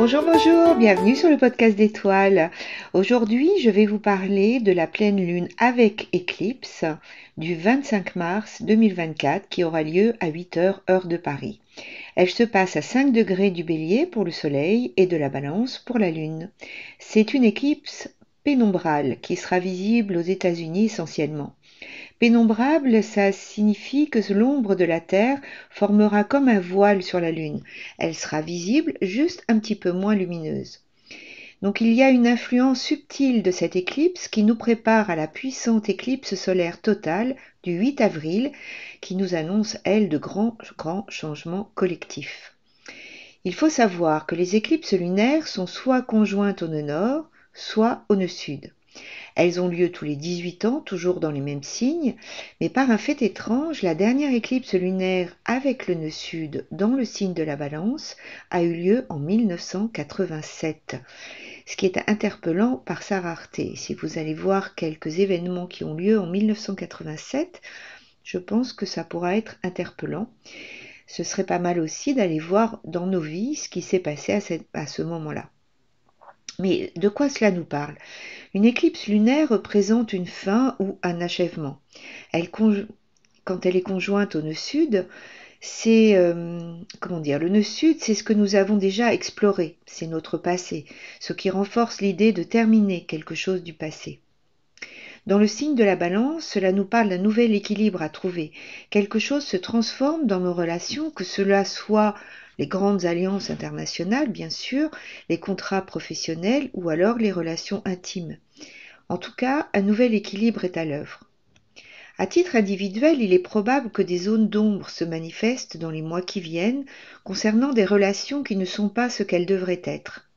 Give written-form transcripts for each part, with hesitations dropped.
Bonjour, bonjour, bienvenue sur le podcast d'Étoiles. Aujourd'hui, je vais vous parler de la pleine lune avec éclipse du 25 mars 2024 qui aura lieu à 8 heures heure de Paris. Elle se passe à 5 degrés du Bélier pour le Soleil et de la Balance pour la Lune. C'est une éclipse pénombrale qui sera visible aux États-Unis essentiellement. Pénombrable, ça signifie que l'ombre de la Terre formera comme un voile sur la Lune. Elle sera visible, juste un petit peu moins lumineuse. Donc il y a une influence subtile de cette éclipse qui nous prépare à la puissante éclipse solaire totale du 8 avril qui nous annonce, elle, de grands changements collectifs. Il faut savoir que les éclipses lunaires sont soit conjointes au nœud nord, soit au nœud sud. Elles ont lieu tous les 18 ans, toujours dans les mêmes signes, mais par un fait étrange, la dernière éclipse lunaire avec le nœud sud dans le signe de la Balance a eu lieu en 1987, ce qui est interpellant par sa rareté. Si vous allez voir quelques événements qui ont lieu en 1987, je pense que ça pourra être interpellant. Ce serait pas mal aussi d'aller voir dans nos vies ce qui s'est passé à ce moment-là. Mais de quoi cela nous parle ? Une éclipse lunaire représente une fin ou un achèvement. Quand elle est conjointe au nœud sud, c'est le nœud sud, c'est ce que nous avons déjà exploré, c'est notre passé, ce qui renforce l'idée de terminer quelque chose du passé. Dans le signe de la Balance, cela nous parle d'un nouvel équilibre à trouver. Quelque chose se transforme dans nos relations, que cela soit les grandes alliances internationales, bien sûr, les contrats professionnels ou alors les relations intimes. En tout cas, un nouvel équilibre est à l'œuvre. À titre individuel, il est probable que des zones d'ombre se manifestent dans les mois qui viennent concernant des relations qui ne sont pas ce qu'elles devraient être.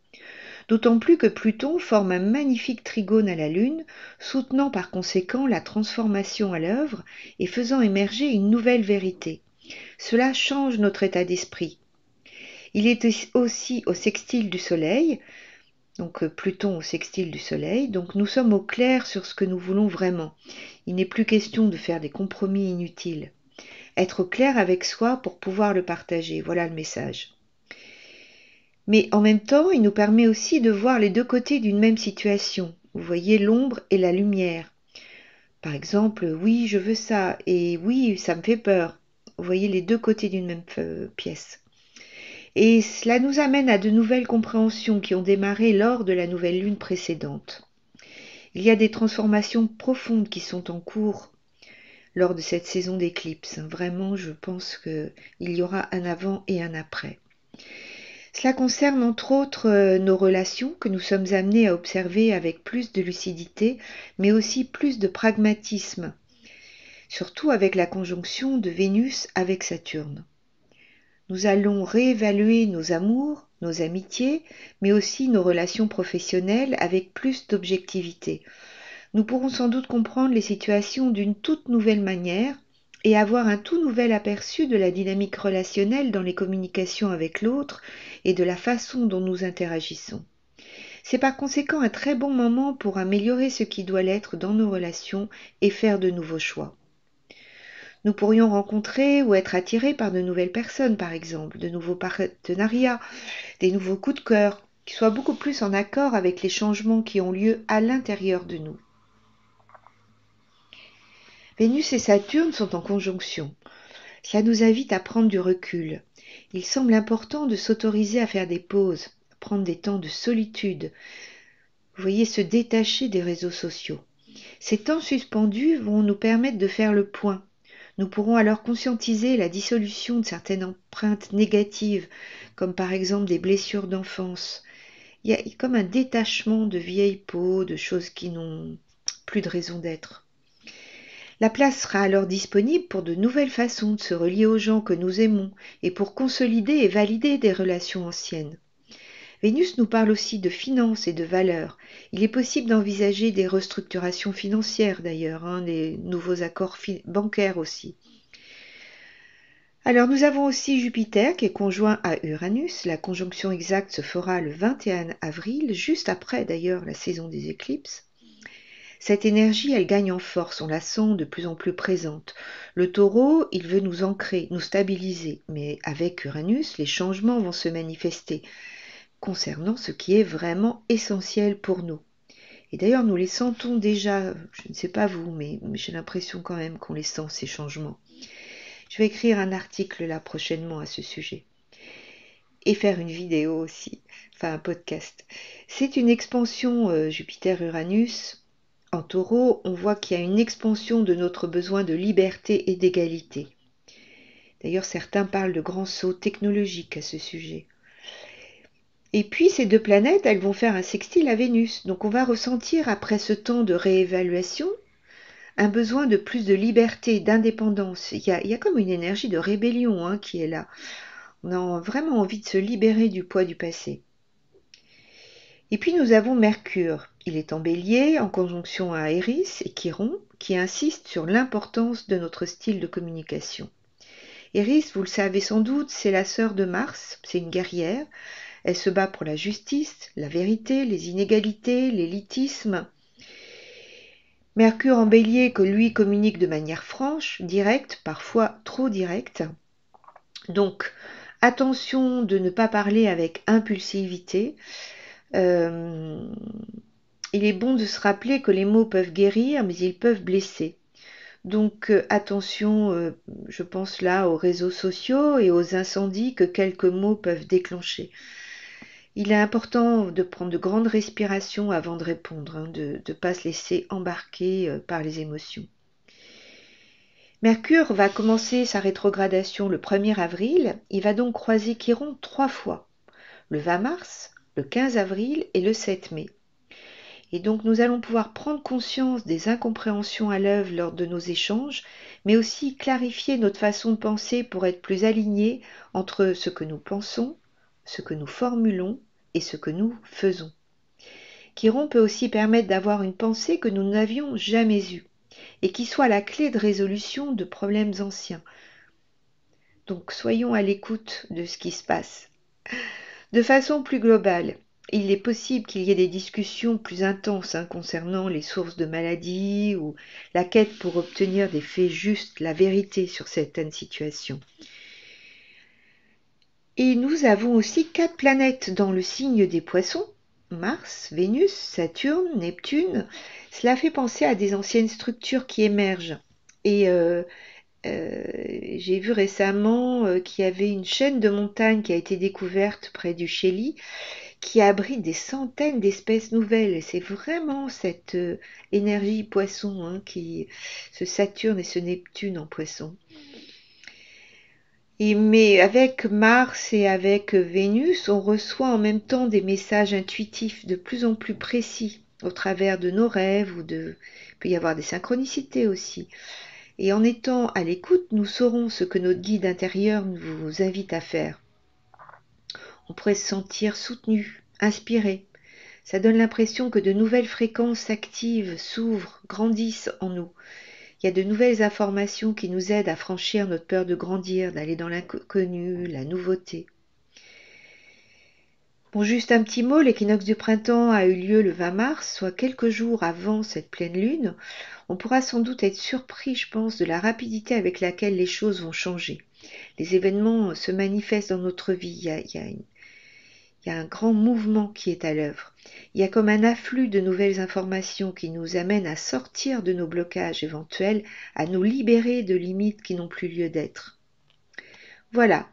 D'autant plus que Pluton forme un magnifique trigone à la Lune, soutenant par conséquent la transformation à l'œuvre et faisant émerger une nouvelle vérité. Cela change notre état d'esprit. Il est aussi au sextile du Soleil, donc Pluton au sextile du Soleil, donc nous sommes au clair sur ce que nous voulons vraiment. Il n'est plus question de faire des compromis inutiles. Être au clair avec soi pour pouvoir le partager, voilà le message. Mais en même temps, il nous permet aussi de voir les deux côtés d'une même situation. Vous voyez l'ombre et la lumière. Par exemple, oui, je veux ça, et oui, ça me fait peur. Vous voyez les deux côtés d'une même pièce. Et cela nous amène à de nouvelles compréhensions qui ont démarré lors de la nouvelle lune précédente. Il y a des transformations profondes qui sont en cours lors de cette saison d'éclipse. Vraiment, je pense qu'il y aura un avant et un après. Cela concerne entre autres nos relations que nous sommes amenés à observer avec plus de lucidité, mais aussi plus de pragmatisme, surtout avec la conjonction de Vénus avec Saturne. Nous allons réévaluer nos amours, nos amitiés, mais aussi nos relations professionnelles avec plus d'objectivité. Nous pourrons sans doute comprendre les situations d'une toute nouvelle manière et avoir un tout nouvel aperçu de la dynamique relationnelle dans les communications avec l'autre et de la façon dont nous interagissons. C'est par conséquent un très bon moment pour améliorer ce qui doit l'être dans nos relations et faire de nouveaux choix. Nous pourrions rencontrer ou être attirés par de nouvelles personnes, par exemple, de nouveaux partenariats, des nouveaux coups de cœur, qui soient beaucoup plus en accord avec les changements qui ont lieu à l'intérieur de nous. Vénus et Saturne sont en conjonction. Cela nous invite à prendre du recul. Il semble important de s'autoriser à faire des pauses, prendre des temps de solitude. Vous voyez, se détacher des réseaux sociaux. Ces temps suspendus vont nous permettre de faire le point. Nous pourrons alors conscientiser la dissolution de certaines empreintes négatives, comme par exemple des blessures d'enfance. Il y a comme un détachement de vieilles peaux, de choses qui n'ont plus de raison d'être. La place sera alors disponible pour de nouvelles façons de se relier aux gens que nous aimons et pour consolider et valider des relations anciennes. Vénus nous parle aussi de finances et de valeurs. Il est possible d'envisager des restructurations financières d'ailleurs, des nouveaux accords bancaires aussi. Alors nous avons aussi Jupiter qui est conjoint à Uranus. La conjonction exacte se fera le 21 avril, juste après d'ailleurs la saison des éclipses. Cette énergie, elle gagne en force, on la sent de plus en plus présente. Le taureau, il veut nous ancrer, nous stabiliser, mais avec Uranus, les changements vont se manifester. concernant ce qui est vraiment essentiel pour nous. Et d'ailleurs, nous les sentons déjà, je ne sais pas vous, mais j'ai l'impression quand même qu'on les sent, ces changements. Je vais écrire un article là prochainement à ce sujet. Et faire une vidéo aussi, enfin un podcast. C'est une expansion Jupiter-Uranus. En taureau, on voit qu'il y a une expansion de notre besoin de liberté et d'égalité. D'ailleurs, certains parlent de grands sauts technologiques à ce sujet. Et puis, ces deux planètes, elles vont faire un sextile à Vénus. Donc, on va ressentir, après ce temps de réévaluation, un besoin de plus de liberté, d'indépendance. Il y a comme une énergie de rébellion qui est là. On a vraiment envie de se libérer du poids du passé. Et puis nous avons Mercure. Il est en Bélier, en conjonction à Éris et Chiron, qui insiste sur l'importance de notre style de communication. Éris, vous le savez sans doute, c'est la sœur de Mars, c'est une guerrière. Elle se bat pour la justice, la vérité, les inégalités, l'élitisme. Mercure en Bélier, que lui communique de manière franche, directe, parfois trop directe. Donc, attention de ne pas parler avec impulsivité. Il est bon de se rappeler que les mots peuvent guérir, mais ils peuvent blesser. Donc attention, je pense là aux réseaux sociaux et aux incendies que quelques mots peuvent déclencher. Il est important de prendre de grandes respirations avant de répondre, de ne pas se laisser embarquer par les émotions. Mercure va commencer sa rétrogradation le 1er avril. Il va donc croiser Chiron 3 fois, le 20 mars, le 15 avril et le 7 mai. Et donc nous allons pouvoir prendre conscience des incompréhensions à l'œuvre lors de nos échanges, mais aussi clarifier notre façon de penser pour être plus alignés entre ce que nous pensons, ce que nous formulons et ce que nous faisons. Chiron peut aussi permettre d'avoir une pensée que nous n'avions jamais eue et qui soit la clé de résolution de problèmes anciens. Donc soyons à l'écoute de ce qui se passe. De façon plus globale, il est possible qu'il y ait des discussions plus intenses concernant les sources de maladies ou la quête pour obtenir des faits justes, la vérité sur certaines situations. Et nous avons aussi 4 planètes dans le signe des poissons, Mars, Vénus, Saturne, Neptune. Cela fait penser à des anciennes structures qui émergent. Et j'ai vu récemment qu'il y avait une chaîne de montagnes qui a été découverte près du Chili, qui abrite des centaines d'espèces nouvelles. Et c'est vraiment cette énergie poisson, ce Saturne et ce Neptune en poisson. Mais avec Mars et avec Vénus, on reçoit en même temps des messages intuitifs de plus en plus précis au travers de nos rêves il peut y avoir des synchronicités aussi. Et en étant à l'écoute, nous saurons ce que notre guide intérieur nous invite à faire. On pourrait se sentir soutenu, inspiré. Ça donne l'impression que de nouvelles fréquences s'activent, s'ouvrent, grandissent en nous. Il y a de nouvelles informations qui nous aident à franchir notre peur de grandir, d'aller dans l'inconnu, la nouveauté. Bon, juste un petit mot, l'équinoxe du printemps a eu lieu le 20 mars, soit quelques jours avant cette pleine lune. On pourra sans doute être surpris, je pense, de la rapidité avec laquelle les choses vont changer. Les événements se manifestent dans notre vie. Il y a un grand mouvement qui est à l'œuvre. Il y a comme un afflux de nouvelles informations qui nous amènent à sortir de nos blocages éventuels, à nous libérer de limites qui n'ont plus lieu d'être. Voilà.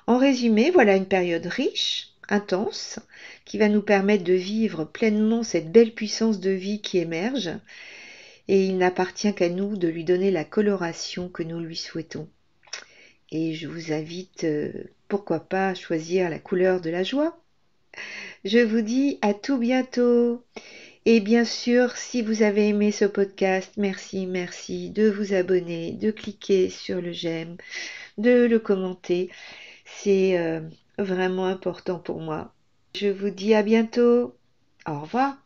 En résumé, voilà une période riche, intense, qui va nous permettre de vivre pleinement cette belle puissance de vie qui émerge. Et il n'appartient qu'à nous de lui donner la coloration que nous lui souhaitons. Et je vous invite, pourquoi pas, à choisir la couleur de la joie. Je vous dis à tout bientôt. Et bien sûr, si vous avez aimé ce podcast, merci de vous abonner, de cliquer sur le j'aime, de le commenter. C'est vraiment important pour moi. Je vous dis à bientôt. Au revoir.